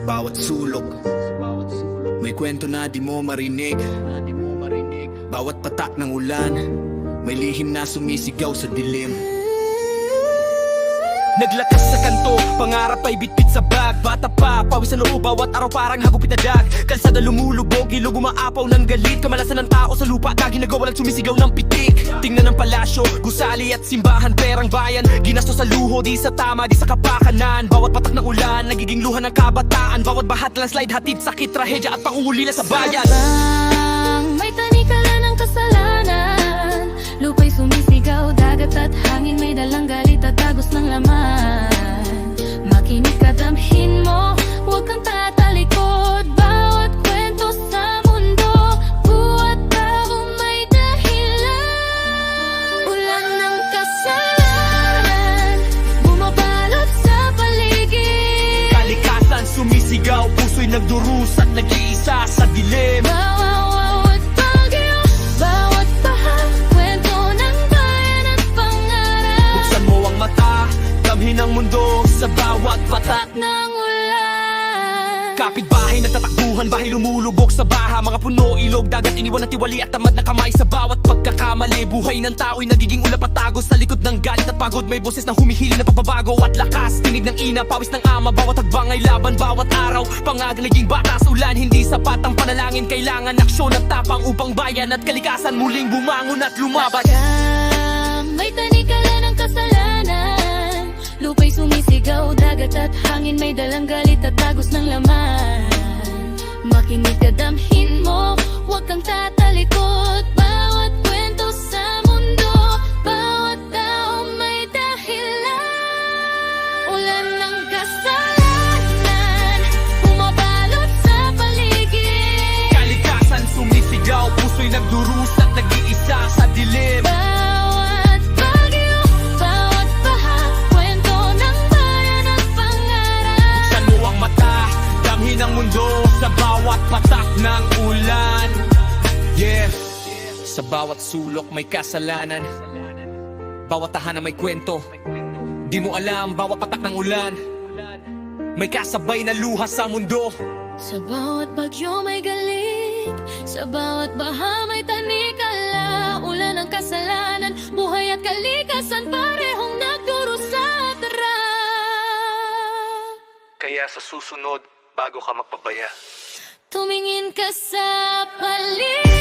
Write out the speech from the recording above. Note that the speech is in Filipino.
bawat sulok may kwento na di mo marinig. Bawat patak ng ulan may lihim na sumisigaw sa dilim. Naglakas sa kanto, pangarap ay bitbit sa bag. Bata pa, pawis sa loob, bawat araw parang hagupit na dag. Kalsada lumulubog, ilog umaapaw ng galit. Kamalasan ng tao sa lupa, ginagawa lang sumisigaw ng pitik. Tingnan ng palasyo, gusali at simbahan, perang bayan. Ginasto sa luho, di sa tama, di sa kapakanan. Bawat patak ng ulan, nagiging luha ng kabataan. Bawat bahat, landslide, hatid, sakit, trahedya at pangungulila sa bayan. Sabang may tanikala ng kasalanan, lupa'y sumisigaw, dagat at hangin may dalang galit at tagos ng laman. Makinig ka, damhin mo, huwag kang tatalikod. Bawat kwento sa mundo, buhat tao may dahilan. Ulan ng kasalanan, bumabalot sa paligid. Kalikasan sumisigaw, puso'y nagdurus at nag-iisa sa dilim. Bawat bagyo, bawat baha, kwento ng bayan at pangarap. Buksan mo ang mata, damhin ang mundo sa bawat patak Ng ulan, kapitbahay nagtatakbuhan, bahay lumulubog sa baha. Mga puno, ilog, dagat, iniwan at tiwali at tamad na kamay sa bawat pagkakamali. Buhay ng tao'y nagiging ulap at tagos sa likod ng galit at pagod. May boses na humihiling na pagbabago at lakas. Tinig ng ina, pawis ng ama, bawat hagbang ay laban. Bawat araw, pangag naging batas. Ulan, hindi sapat ang panalangin. Kailangan aksyon at tapang upang bayan at kalikasan muling bumangon at lumaban. may tanikala ng kasalanan, lupa'y sumisigaw, dagat at hangin may dalang galit at tagos ng laman. Makinig ka, damhin mo, huwag kang tatalikod. Bawat kwento sa mundo, bawat tao may dahilan. Ulan ng kasalanan, bumabalot sa paligid. Kalikasan sumisigaw, puso'y nagdurus at nag-iisa sa dilim. Bawat bagyo, bawat baha, kwento ng bayan at pangarap. Buksan mo ang mata, damhin ang mundo sa bawat patak ng ulan. Yeah, sa bawat sulok may kasalanan, bawat tahanan may kwento. Di mo alam, bawat patak ng ulan may kasabay na luha sa mundo. Sa bawat bagyo may galit, sa bawat baha may tanikala. Ulan ang kasalanan, buhay at kalikasan parehong nagdurusa. Kaya sa susunod, bago ka magpabaya, Tumingin ka sa paligid.